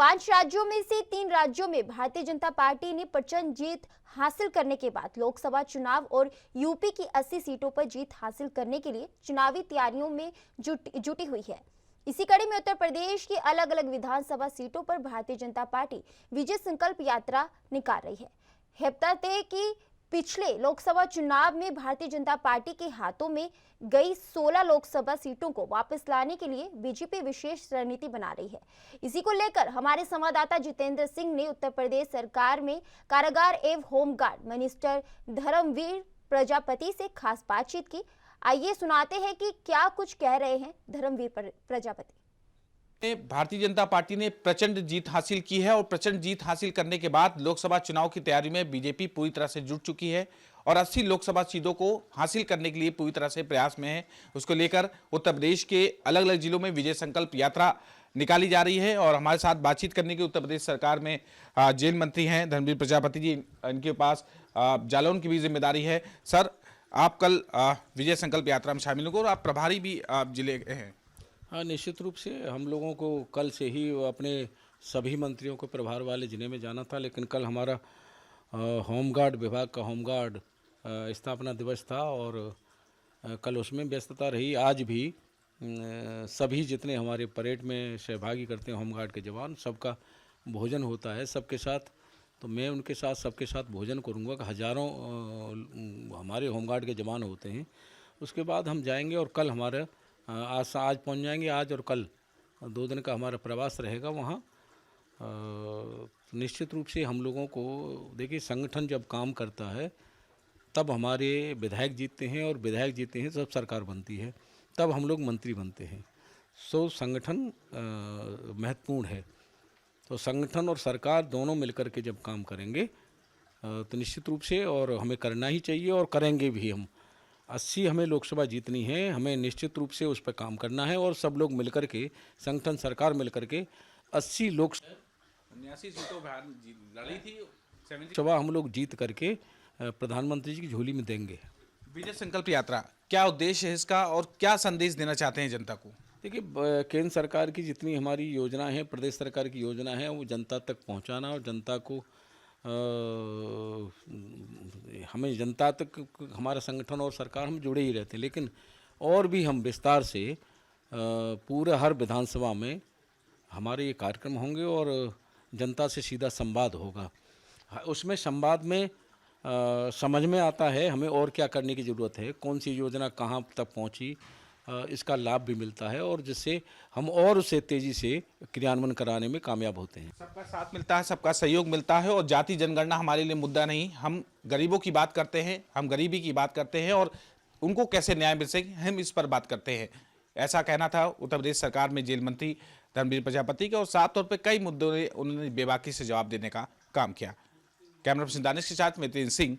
5 राज्यों में से 3 राज्यों में भारतीय जनता पार्टी ने प्रचंड जीत हासिल करने के बाद लोकसभा चुनाव और यूपी की 80 सीटों पर जीत हासिल करने के लिए चुनावी तैयारियों में जुटी हुई है। इसी कड़ी में उत्तर प्रदेश की अलग अलग विधानसभा सीटों पर भारतीय जनता पार्टी विजय संकल्प यात्रा निकाल रही है। बता दें कि पिछले लोकसभा चुनाव में भारतीय जनता पार्टी के हाथों में गई 16 लोकसभा सीटों को वापस लाने के लिए बीजेपी विशेष रणनीति बना रही है। इसी को लेकर हमारे संवाददाता जितेंद्र सिंह ने उत्तर प्रदेश सरकार में कारागार एवं होमगार्ड मिनिस्टर धर्मवीर प्रजापति से खास बातचीत की। आइए सुनाते हैं कि क्या कुछ कह रहे हैं धर्मवीर प्रजापति। भारतीय जनता पार्टी ने प्रचंड जीत हासिल की है और प्रचंड जीत हासिल करने के बाद लोकसभा चुनाव की तैयारी में बीजेपी पूरी तरह से जुट चुकी है और 80 लोकसभा सीटों को हासिल करने के लिए पूरी तरह से प्रयास में है। उसको लेकर उत्तर प्रदेश के अलग अलग जिलों में विजय संकल्प यात्रा निकाली जा रही है और हमारे साथ बातचीत करने के उत्तर प्रदेश सरकार में जेल मंत्री हैं धर्मवीर प्रजापति जी। इनके पास जालौन की भी जिम्मेदारी है। सर, आप कल विजय संकल्प यात्रा में शामिल होंगे और आप प्रभारी भी जिले हैं। हाँ, निश्चित रूप से हम लोगों को कल से ही अपने सभी मंत्रियों को प्रभार वाले जिले में जाना था, लेकिन कल हमारा होमगार्ड विभाग का होमगार्ड स्थापना दिवस था और कल उसमें व्यस्तता रही। आज भी सभी जितने हमारे परेड में सहभागी करते हैं होमगार्ड के जवान, सबका भोजन होता है सबके साथ, तो मैं उनके साथ सबके साथ भोजन करूँगा कि हज़ारों हमारे होमगार्ड के जवान होते हैं। उसके बाद हम जाएंगे और कल हमारा आज पहुंच जाएंगे। आज और कल 2 दिन का हमारा प्रवास रहेगा वहाँ। निश्चित रूप से हम लोगों को देखिए, संगठन जब काम करता है तब हमारे विधायक जीतते हैं और विधायक जीतते हैं तब सरकार बनती है, तब हम लोग मंत्री बनते हैं। सो संगठन महत्वपूर्ण है। तो संगठन और सरकार दोनों मिलकर के जब काम करेंगे तो निश्चित रूप से, और हमें करना ही चाहिए और करेंगे भी हम। 80 हमें लोकसभा जीतनी है, हमें निश्चित रूप से उस पर काम करना है और सब लोग मिलकर के, संगठन सरकार मिलकर के 80 79 सीटों लड़ी थी, लोकसभा हम लोग जीत करके प्रधानमंत्री जी की झोली में देंगे। विजय संकल्प यात्रा क्या उद्देश्य है इसका और क्या संदेश देना चाहते हैं जनता को? देखिए, केंद्र सरकार की जितनी हमारी योजना है, प्रदेश सरकार की योजना है, वो जनता तक पहुंचाना और जनता को हमें जनता तक हमारा संगठन और सरकार हम जुड़े ही रहते हैं, लेकिन और भी हम विस्तार से पूरे हर विधानसभा में हमारे ये कार्यक्रम होंगे और जनता से सीधा संवाद होगा। उसमें संवाद में समझ में आता है हमें और क्या करने की ज़रूरत है, कौन सी योजना कहाँ तक पहुँची, इसका लाभ भी मिलता है और जिससे हम और उसे तेज़ी से क्रियान्वयन कराने में कामयाब होते हैं। सबका साथ मिलता है, सबका सहयोग मिलता है और जाति जनगणना हमारे लिए मुद्दा नहीं। हम गरीबों की बात करते हैं, हम गरीबी की बात करते हैं और उनको कैसे न्याय मिल सके, हम इस पर बात करते हैं। ऐसा कहना था उत्तर प्रदेश सरकार में जेल मंत्री धर्मवीर प्रजापति का और साफ तौर पर कई मुद्दों ने उन्होंने बेबाकी से जवाब देने का काम किया। कैमरा पर्सन दानिश के साथ मैं तेज सिंह,